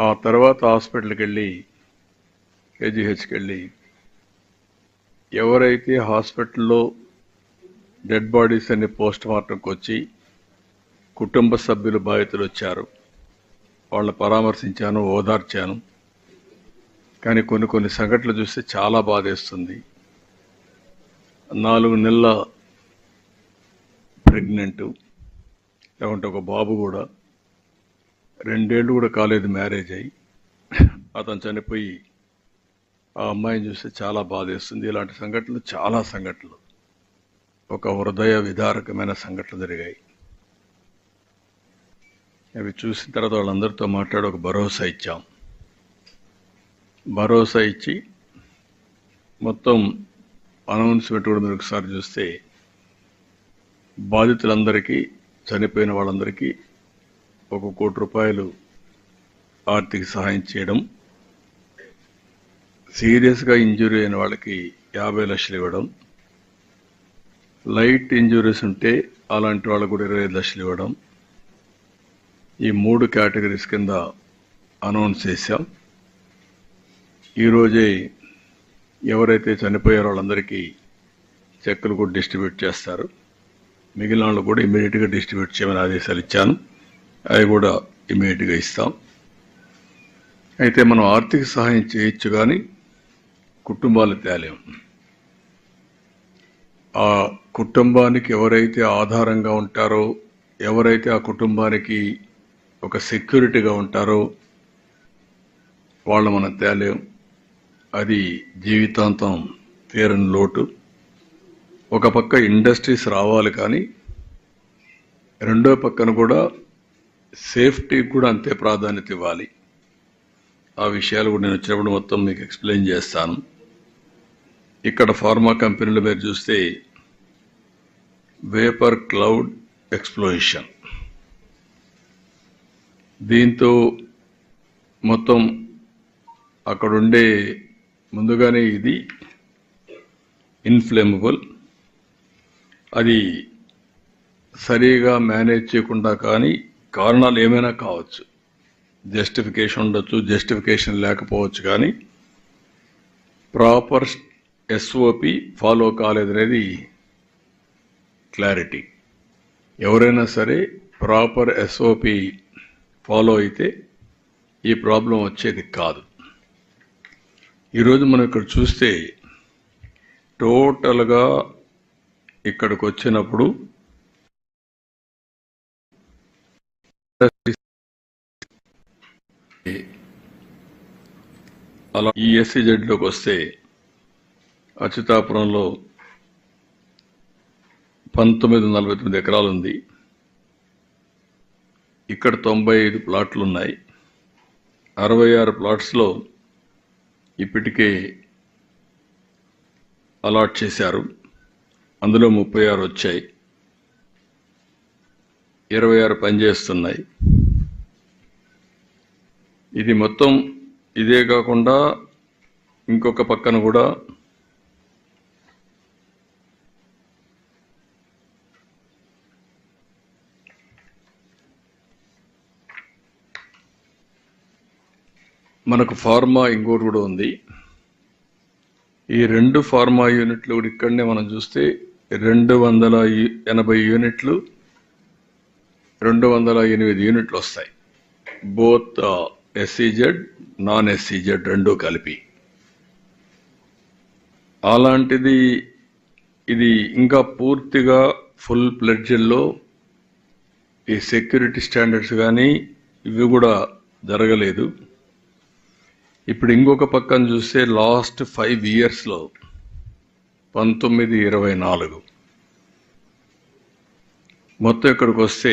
ఆ తర్వాత హాస్పిటల్కి వెళ్ళి కేజీహెచ్కి వెళ్ళి ఎవరైతే హాస్పిటల్లో డెడ్ బాడీస్ అన్ని పోస్ట్ మార్టంకి వచ్చి కుటుంబ సభ్యులు బాధితులు వచ్చారు, వాళ్ళని పరామర్శించాను, ఓదార్చాను. కానీ కొన్ని సంఘటనలు చూస్తే చాలా బాధేస్తుంది. 4 నెలల ప్రెగ్నెంట్, లేకుంటే ఒక బాబు కూడా 2 ఏళ్ళు కూడా కాలేదు మ్యారేజ్ అయ్యి, అతను చనిపోయి ఆ అమ్మాయిని చూస్తే చాలా బాధేస్తుంది. ఇలాంటి సంఘటనలు చాలా సంఘటనలు, ఒక హృదయ విదారకమైన సంఘటనలు జరిగాయి. అవి చూసిన తర్వాత వాళ్ళందరితో మాట్లాడి ఒక భరోసా ఇచ్చాం. భరోసా ఇచ్చి మొత్తం అనౌన్స్మెంట్ కూడా మీరు ఒకసారి చూస్తే బాధితులందరికీ, చనిపోయిన వాళ్ళందరికీ 1 కోటి రూపాయలు ఆర్థిక సహాయం చేయడం, సీరియస్గా ఇంజురీ అయిన వాళ్ళకి 50 లక్షలు ఇవ్వడం, లైట్ ఇంజురీస్ ఉంటే అలాంటి వాళ్ళకు కూడా 25 లక్షలు ఇవ్వడం, ఈ 3 కేటగిరీస్ కింద అనౌన్స్ చేశాం. ఈరోజే ఎవరైతే చనిపోయారో వాళ్ళందరికీ చెక్కులు కూడా డిస్ట్రిబ్యూట్ చేస్తారు. మిగిలిన వాళ్ళు కూడా ఇమీడియట్గా డిస్ట్రిబ్యూట్ చేయమని ఆదేశాలు ఇచ్చాను. అవి కూడా ఇమీడియట్గా ఇస్తాం. అయితే మనం ఆర్థిక సహాయం చేయొచ్చు కానీ కుటుంబాలు తేలేం. ఆ కుటుంబానికి ఎవరైతే ఆధారంగా ఉంటారో, ఎవరైతే ఆ కుటుంబానికి ఒక సెక్యూరిటీగా ఉంటారో వాళ్ళు మనం తేలేం. అది జీవితాంతం తీరని లోటు. ఒక పక్క ఇండస్ట్రీస్ రావాలి, కానీ రెండో పక్కన కూడా సేఫ్టీకి కూడా అంతే ప్రాధాన్యత ఇవ్వాలి. ఆ విషయాలు కూడా నేను వచ్చినప్పుడు మొత్తం మీకు ఎక్స్ప్లెయిన్ చేస్తాను. ఇక్కడ ఫార్మా కంపెనీలు మీరు చూస్తే వేపర్ క్లౌడ్ ఎక్స్ప్లోషన్, దీంతో మొత్తం అక్కడుండే ముందుగానే ఇది ఇన్ఫ్లేమబుల్, అది సరిగా మేనేజ్ చేయకుండా, కానీ కారణాలు ఏమైనా కావచ్చు, జస్టిఫికేషన్ ఉండొచ్చు, జస్టిఫికేషన్ లేకపోవచ్చు, కానీ ప్రాపర్ ఎస్ఓపి ఫాలో కాలేదనేది క్లారిటీ. ఎవరైనా సరే ప్రాపర్ ఎస్ఓపి ఫాలో అయితే ఈ ప్రాబ్లం వచ్చేది కాదు. ఈరోజు మనం ఇక్కడ చూస్తే టోటల్గా ఇక్కడికి వచ్చినప్పుడు అలా ఈ ఎస్సీజెడ్లోకి వస్తే అచ్యుతాపురంలో 1949 ఎకరాలు ఉంది. ఇక్కడ 95 ప్లాట్లు ఉన్నాయి. 66 ప్లాట్స్లో ఇప్పటికే అలాట్ చేశారు. అందులో 36 వచ్చాయి, 26 పనిచేస్తున్నాయి. ఇది మొత్తం ఇదే కాకుండా ఇంకొక పక్కన కూడా మనకు ఫార్మా ఇంకోటి కూడా ఉంది. ఈ 2 ఫార్మా యూనిట్లు కూడా ఇక్కడనే మనం చూస్తే 280 యూనిట్లు, 208 యూనిట్లు వస్తాయి. బోత్ ఎస్సీజెడ్, నాన్ ఎస్సీజెడ్ రెండు కలిపి. అలాంటిది ఇది ఇంకా పూర్తిగా ఫుల్ ప్లెడ్జ్లో ఈ సెక్యూరిటీ స్టాండర్డ్స్ కానీ ఇవి కూడా జరగలేదు. ఇప్పుడు ఇంకొక పక్కన చూస్తే లాస్ట్ 5 ఇయర్స్లో 1924 మొత్తం ఇక్కడికి వస్తే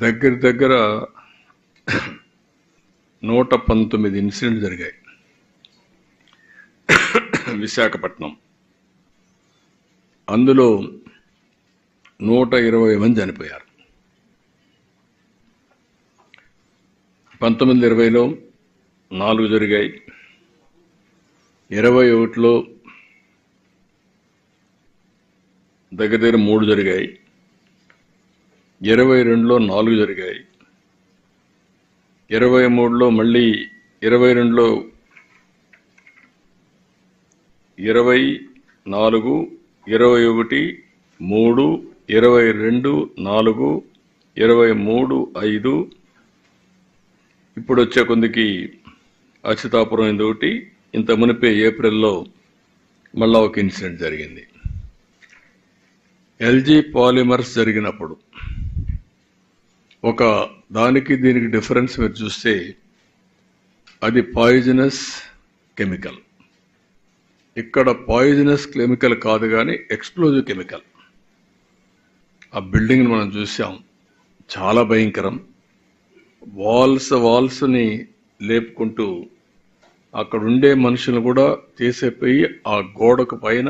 దగ్గర 119 ఇన్సిడెంట్ జరిగాయి. విశాఖపట్నం అందులో 120 మంది చనిపోయారు. 1920లో 4 జరిగాయి, 21లో దగ్గర 3 జరిగాయి, 22లో 4 జరిగాయి, 23లో మళ్ళీ 22లో 24, 21, 3, 22, 4, 23, 5 ఇప్పుడు వచ్చే కొందికి అచ్యుతాపురం ఇదొకటి. ఇంత మునిపే ఏప్రిల్లో మళ్ళా ఒక ఇన్సిడెంట్ జరిగింది. ఎల్జీ పాలిమర్స్ జరిగినప్పుడు ఒక దానికి దీనికి డిఫరెన్స్ మీరు చూస్తే అది పాయిజనస్ కెమికల్. ఇక్కడ పాయిజనస్ కెమికల్ కాదు కానీ ఎక్స్ప్లోజివ్ కెమికల్. ఆ బిల్డింగ్ మనం చూసాం, చాలా భయంకరం. వాల్స్ని లేపుకుంటూ అక్కడ ఉండే మనుషులు కూడా తీసేపోయి ఆ గోడకు పైన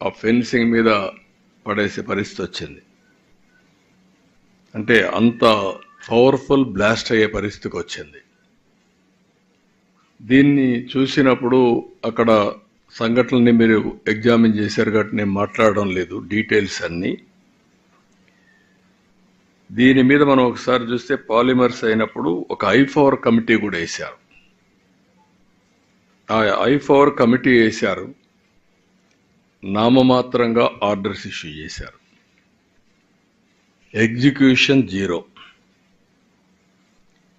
ఆ ఫెన్సింగ్ మీద పడేసే పరిస్థితి వచ్చింది. అంటే అంత పవర్ఫుల్ బ్లాస్ట్ అయ్యే పరిస్థితికి వచ్చింది. దీన్ని చూసినప్పుడు అక్కడ సంఘటనల్ని మీరు ఎగ్జామిన్ చేశారు కాబట్టి నేను మాట్లాడడం లేదు డీటెయిల్స్ అన్నీ. దీని మీద మనం ఒకసారి చూస్తే పాలిమర్స్ అయినప్పుడు ఒక I4 కమిటీ కూడా వేశారు. ఆ I4 కమిటీ వేశారు, నామమాత్రంగా ఆర్డర్స్ ఇష్యూ చేశారు, ఎగ్జిక్యూషన్ 0.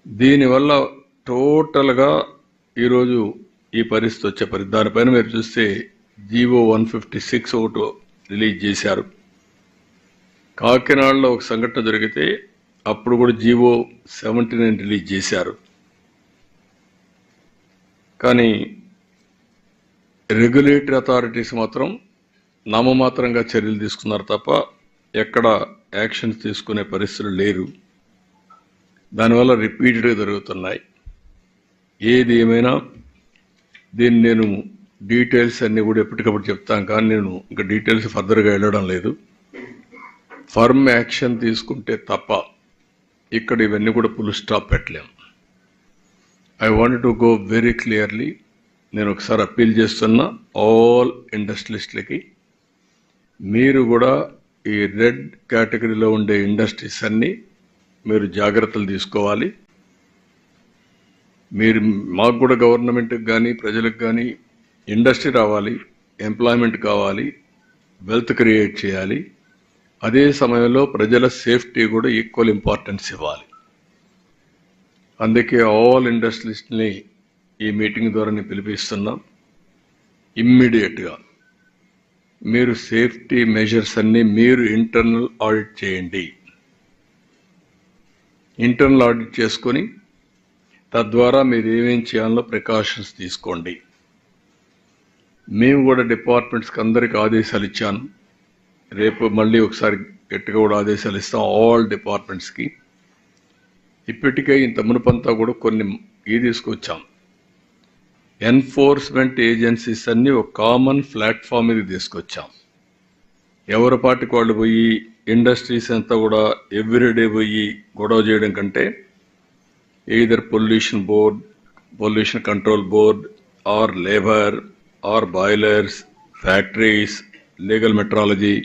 దీనివల్ల టోటల్గా ఈరోజు ఈ పరిస్థితి వచ్చే దానిపైన మీరు చూస్తే జీవో 156 ఒకటి రిలీజ్ చేశారు. కాకినాడలో ఒక సంఘటన జరిగితే అప్పుడు కూడా జీవో 79 రిలీజ్ చేశారు. కానీ రెగ్యులేటరీ అథారిటీస్ మాత్రం నామమాత్రంగా చర్యలు తీసుకున్నారు తప్ప ఎక్కడ యాక్షన్స్ తీసుకునే పరిస్థితులు లేరు. దానివల్ల రిపీటెడ్గా జరుగుతున్నాయి. ఏది ఏమైనా దీన్ని నేను డీటెయిల్స్ అన్నీ కూడా ఎప్పటికప్పుడు చెప్తాను, కానీ నేను ఇంకా డీటెయిల్స్ ఫర్దర్గా వెళ్ళడం లేదు. ఫర్మ్ యాక్షన్ తీసుకుంటే తప్ప ఇక్కడ ఇవన్నీ కూడా ఫుల్ స్టాప్ పెట్టలేం. I want to go very clearly. నేను ఒకసారి అప్పీల్ చేస్తున్నా ఆల్ ఇండస్ట్రియలిస్టులకి, మీరు కూడా ఈ రెడ్ కేటగిరీలో ఉండే ఇండస్ట్రీస్ అన్నీ మీరు జాగ్రత్తలు తీసుకోవాలి. మీరు మాకు కూడా గవర్నమెంట్కి కానీ ప్రజలకు కానీ ఇండస్ట్రీ రావాలి, ఎంప్లాయ్మెంట్ కావాలి, వెల్త్ క్రియేట్ చేయాలి. అదే సమయంలో ప్రజల సేఫ్టీ కూడా ఈక్వల్ ఇంపార్టెన్స్ ఇవ్వాలి. అందుకే ఆల్ ఇండస్ట్రియలిస్ట్ని ఈ మీటింగ్ ద్వారా నేను పిలిపిస్తున్నాం. ఇమ్మీడియట్గా మీరు సేఫ్టీ మెజర్స్ అన్నీ మీరు ఇంటర్నల్ ఆడిట్ చేయండి. ఇంటర్నల్ ఆడిట్ చేసుకొని తద్వారా మీరు ఏమేం చేయాలో ప్రికాషన్స్ తీసుకోండి. మేము కూడా డిపార్ట్మెంట్స్కి అందరికీ ఆదేశాలు ఇచ్చాను. రేపు మళ్ళీ ఒకసారి గట్టిగా కూడా ఆదేశాలు ఇస్తాం ఆల్ డిపార్ట్మెంట్స్కి. ఇప్పటికే ఇంత మునుపంతా కూడా కొన్ని తీసుకొచ్చాం. ఎన్ఫోర్స్మెంట్ ఏజెన్సీస్ అన్నీ ఒక కామన్ ప్లాట్ఫామ్ మీద తీసుకొచ్చాం. ఎవరి పాటికి వాళ్ళు పోయి ఇండస్ట్రీస్ అంతా కూడా ఎవ్రీడే పోయి గొడవ చేయడం కంటే either pollution board, pollution control board, or labor, or boilers, factories, legal metrology,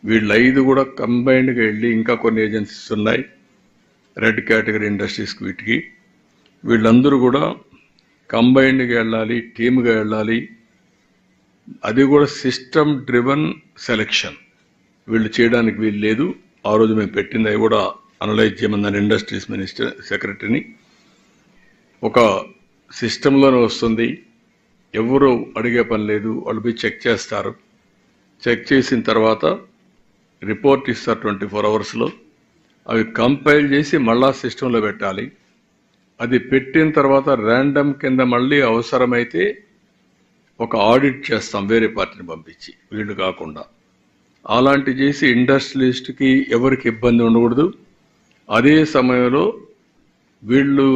వీళ్ళు 5 కూడా కంబైన్డ్గా వెళ్ళి ఇంకా కొన్ని ఏజెన్సీస్ ఉన్నాయి రెడ్ కేటగిరీ ఇండస్ట్రీస్కి. వీటికి వీళ్ళందరూ కూడా కంబైన్డ్గా వెళ్ళాలి, టీమ్గా వెళ్ళాలి. అది కూడా సిస్టమ్ డ్రివన్ సెలెక్షన్ వీళ్ళు చేయడానికి వీలు లేదు. ఆ రోజు మేము పెట్టింది అవి కూడా అనలైజ్ చేయమన్నాను ఇండస్ట్రీస్ మినిస్టర్ సెక్రటరీని. ఒక సిస్టంలోనే వస్తుంది, ఎవరు అడిగే పని లేదు. వాళ్ళు పోయి చెక్ చేస్తారు. చెక్ చేసిన తర్వాత రిపోర్ట్ ఇస్తారు 24 అవర్స్లో. అవి కంపైల్ చేసి మళ్ళా సిస్టంలో పెట్టాలి. అది పెట్టిన తర్వాత ర్యాండమ్ కింద మళ్ళీ అవసరమైతే ఒక ఆడిట్ చేస్తాం వేరే పార్టీని పంపించి, వీళ్ళు కాకుండా. అలాంటి చేసి ఇండస్ట్రియలిస్ట్కి ఎవరికి ఇబ్బంది ఉండకూడదు. అదే సమయంలో వీళ్ళు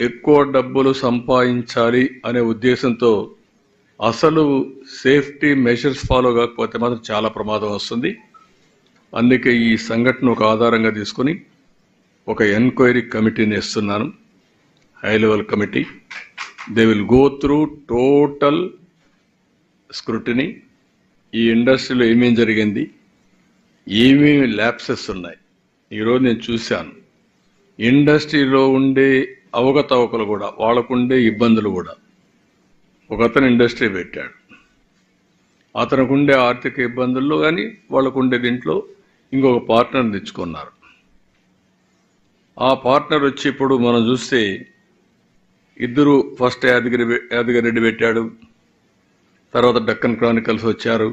ఎక్కువ డబ్బులు సంపాదించాలి అనే ఉద్దేశంతో అసలు సేఫ్టీ మెషర్స్ ఫాలో కాకపోతే మాత్రం చాలా ప్రమాదం వస్తుంది. అందుకే ఈ సంఘటన ఒక ఆధారంగా తీసుకుని ఒక ఎంక్వైరీ కమిటీని ఇస్తున్నాను, high level committee. They will go through total scrutiny. ఈ ఇండస్ట్రీలో ఏమేం జరిగింది, ఏమేమి ల్యాప్సెస్ ఉన్నాయి. ఈరోజు నేను చూశాను ఇండస్ట్రీలో ఉండే అవకతవకలు కూడా, వాళ్ళకుండే ఇబ్బందులు కూడా. ఒకతను ఇండస్ట్రీ పెట్టాడు, అతనుకుండే ఆర్థిక ఇబ్బందుల్లో కానీ వాళ్ళకుండే దీంట్లో ఇంకొక పార్ట్నర్ తెచ్చుకున్నారు. ఆ పార్ట్నర్ వచ్చి ఇప్పుడు మనం చూస్తే ఇద్దరు, ఫస్ట్ యాదగిరెడ్డి పెట్టాడు, తర్వాత డక్కన్ క్రానికల్స్ వచ్చారు,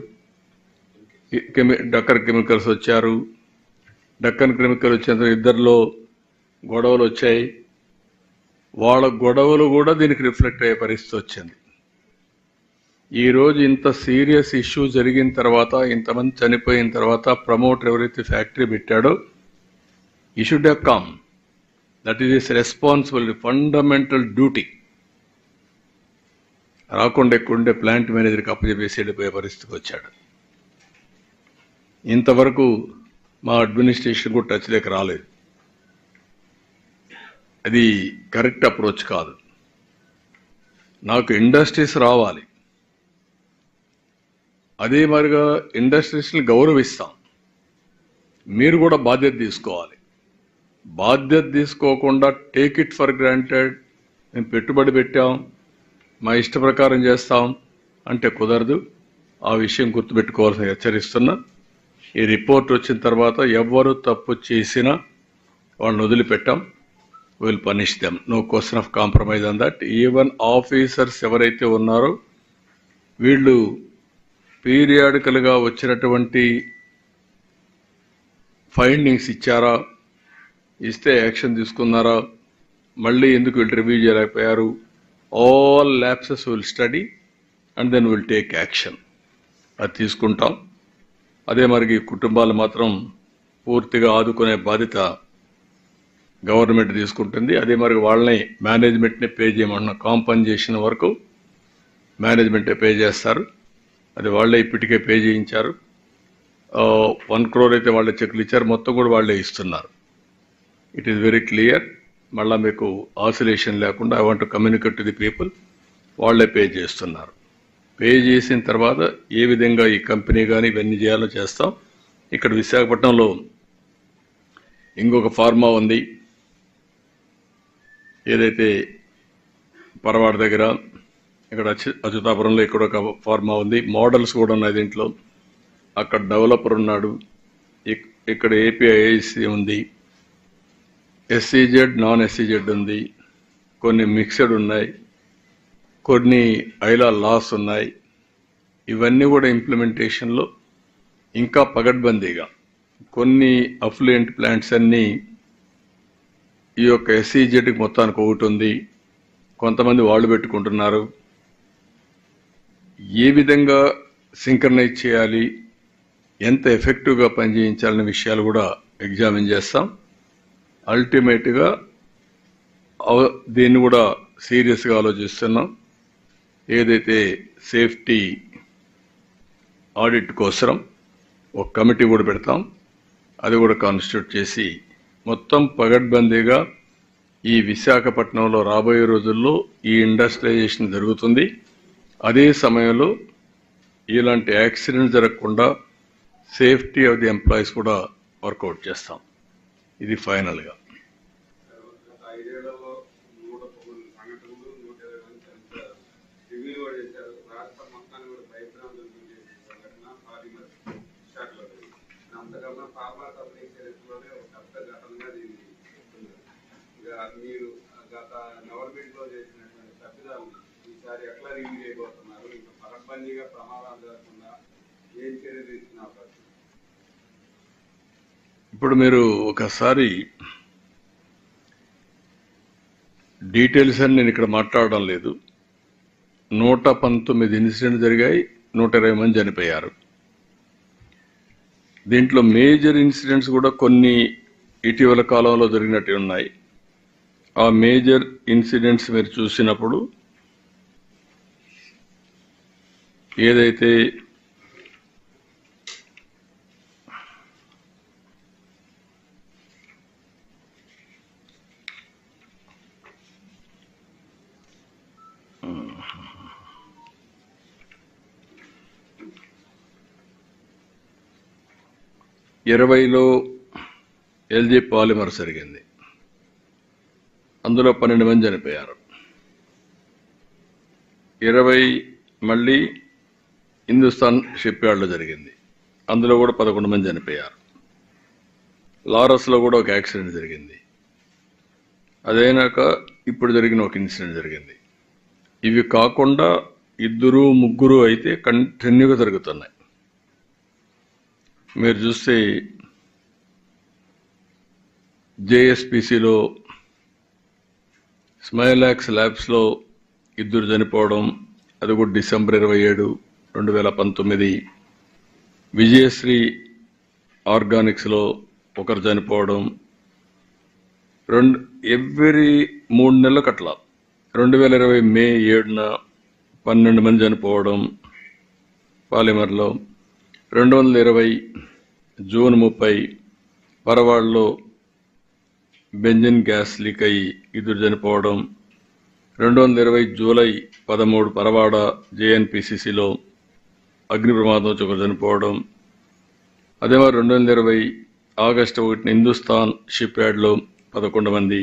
డక్కన్ కెమికల్స్ వచ్చారు. డక్కన్ కెమికల్ వచ్చిన ఇద్దరిలో గొడవలు వచ్చాయి. వాళ్ళ గొడవలు కూడా దీనికి రిఫ్లెక్ట్ అయ్యే పరిస్థితి వచ్చింది. ఈరోజు ఇంత సీరియస్ ఇష్యూ జరిగిన తర్వాత, ఇంతమంది చనిపోయిన తర్వాత, ప్రమోటర్ ఎవరైతే ఫ్యాక్టరీ పెట్టాడో ఈ should have come. That is his responsibility, fundamental duty. రాకుండా ఎక్కడుండే ప్లాంట్ మేనేజర్కి అప్పచెప్పేసి వెళ్ళిపోయే పరిస్థితికి వచ్చాడు. ఇంతవరకు మా అడ్మినిస్ట్రేషన్ కూడా టచ్ లేక రాలేదు. అది కరెక్ట్ అప్రోచ్ కాదు. నాకు ఇండస్ట్రీస్ రావాలి, అదే మరిగా ఇండస్ట్రీస్ని గౌరవిస్తాం. మీరు కూడా బాధ్యత తీసుకోవాలి. బాధ్యత తీసుకోకుండా టేక్ ఇట్ ఫర్ గ్రాంటెడ్, మేము పెట్టుబడి పెట్టాం, మా ఇష్ట ప్రకారం చేస్తాం అంటే కుదరదు. ఆ విషయం గుర్తుపెట్టుకోవాల్సిన హెచ్చరిస్తున్నా. ఈ రిపోర్ట్ వచ్చిన తర్వాత ఎవరు తప్పు చేసినా వాళ్ళని వదిలిపెట్టాం. Will punish them, no question of compromise on that. Even officers ఎవరైతే ఉన్నారో వీళ్ళు పీరియాడికల్గా వచ్చినటువంటి ఫైండింగ్స్ ఇచ్చారా, ఇస్తే యాక్షన్ తీసుకున్నారా, మళ్ళీ ఎందుకు వీళ్ళు రివ్యూ చేయలేకపోయారు, all lapses will study and then will take action. అది తీసుకుంటాం. అదే మరి కుటుంబాలు మాత్రం పూర్తిగా ఆదుకునే బాధ్యత గవర్నమెంట్ తీసుకుంటుంది. అదే మరి వాళ్ళని మేనేజ్మెంట్ని పే చేయమన్న కాంపన్సేషన్ వరకు మేనేజ్మెంటే పే చేస్తారు. అది వాళ్ళే ఇప్పటికే పే చేయించారు. 1 crore అయితే వాళ్ళే చెక్లు ఇచ్చారు, మొత్తం కూడా వాళ్ళే ఇస్తున్నారు. It is very clear. మళ్ళీ మీకు ఆసిలేషన్ లేకుండా I want to communicate to the people, వాళ్ళే పే చేస్తున్నారు. పే చేసిన తర్వాత ఏ విధంగా ఈ కంపెనీ కానీ ఇవన్నీ చేయాలో చేస్తాం. ఇక్కడ విశాఖపట్నంలో ఇంకొక ఫార్మా ఉంది, ఏదైతే పరవాడ దగ్గర, ఇక్కడ అచ్యుతాపురంలో ఇక్కడ ఒక ఫార్మా ఉంది. మోడల్స్ కూడా ఉన్నాయి దీంట్లో. అక్కడ డెవలపర్ ఉన్నాడు. ఇక్కడ ఏపీఐఐసి ఉంది, ఎస్సీజెడ్, నాన్ ఎస్సీజెడ్ ఉంది, కొన్ని మిక్స్డ్ ఉన్నాయి, కొన్ని ఐలా లాస్ ఉన్నాయి. ఇవన్నీ కూడా ఇంప్లిమెంటేషన్లో ఇంకా పగడ్బందీగా కొన్ని అఫ్లుయెంట్ ప్లాంట్స్ అన్నీ ఈ యొక్క ఎస్సీజెడ్కి మొత్తానికి ఒకటి ఉంది, కొంతమంది వాళ్ళు పెట్టుకుంటున్నారు. ఏ విధంగా సింక్రనైజ్ చేయాలి, ఎంత ఎఫెక్టివ్గా పనిచేయించాలనే విషయాలు కూడా ఎగ్జామిన్ చేస్తాం. అల్టిమేట్గా దీన్ని కూడా సీరియస్గా ఆలోచిస్తున్నాం. ఏదైతే సేఫ్టీ ఆడిట్ కోసం ఒక కమిటీ కూడా పెడతాం, అది కూడా కాన్స్టిట్యూట్ చేసి మొత్తం పగడ్బందీగా ఈ విశాఖపట్నంలో రాబోయే రోజుల్లో ఈ ఇండస్ట్రియలైజేషన్ జరుగుతుంది. అదే సమయంలో ఇలాంటి యాక్సిడెంట్ జరగకుండా సేఫ్టీ ఆఫ్ ది ఎంప్లాయీస్ కూడా వర్కౌట్ చేస్తాం. ఇది ఫైనల్గా. మీరు గత గవర్నమెంట్ లో చేసినటువంటి తప్పిదాలను ఈసారి ఎట్లా రివ్యూ చేయబోతున్నారు? ఇంకా పరస్పందిగా ప్రమాదాలు జరగకుండా ఏం చర్యలు తీసుకునే అవకాశం? ఇప్పుడు మీరు ఒకసారి డీటెయిల్స్ అని నేను ఇక్కడ మాట్లాడడం లేదు. 119 ఇన్సిడెంట్ జరిగాయి, 120 మంది చనిపోయారు. దీంట్లో మేజర్ ఇన్సిడెంట్స్ కూడా కొన్ని ఇటీవల కాలంలో జరిగినట్టు ఉన్నాయి. ఆ మేజర్ ఇన్సిడెంట్స్ మీరు చూసినప్పుడు ఏదైతే ఇరవైలో ఎల్జీ పాలిమర్ జరిగింది, అందులో 12 మంది చనిపోయారు. 20 మళ్ళీ హిందుస్థాన్ షిప్ యార్డ్లో జరిగింది, అందులో కూడా 11 మంది చనిపోయారు. లారస్లో కూడా ఒక యాక్సిడెంట్ జరిగింది. అదైనాక ఇప్పుడు జరిగిన ఒక ఇన్సిడెంట్ జరిగింది. ఇవి కాకుండా 2, 3 అయితే కంటిన్యూగా జరుగుతున్నాయి. మీరు చూస్తే జేఎస్పీసీలో స్మైలాక్స్ ల్యాబ్స్లో 2 చనిపోవడం, అది కూడా డిసెంబర్ 27, 2019. విజయశ్రీ ఆర్గానిక్స్లో ఒకరు చనిపోవడం, ఎవ్రీ 3 నెలలకు అట్లా 2020 మే 7న 12 మంది చనిపోవడం పాలిమర్లో. 2020 జూన్ 30 పరవాడలో బెంజిన్ గ్యాస్ లీక్ అయ్యి 2 చనిపోవడం. 2020 జూలై 13 పరవాడ జేఎన్పీసీసీలో అగ్ని ప్రమాదం వచ్చి ఒకరు చనిపోవడం. అదే మరి 2020 ఆగస్టు 1 హిందుస్థాన్ షిప్ యార్డ్లో 11 మంది.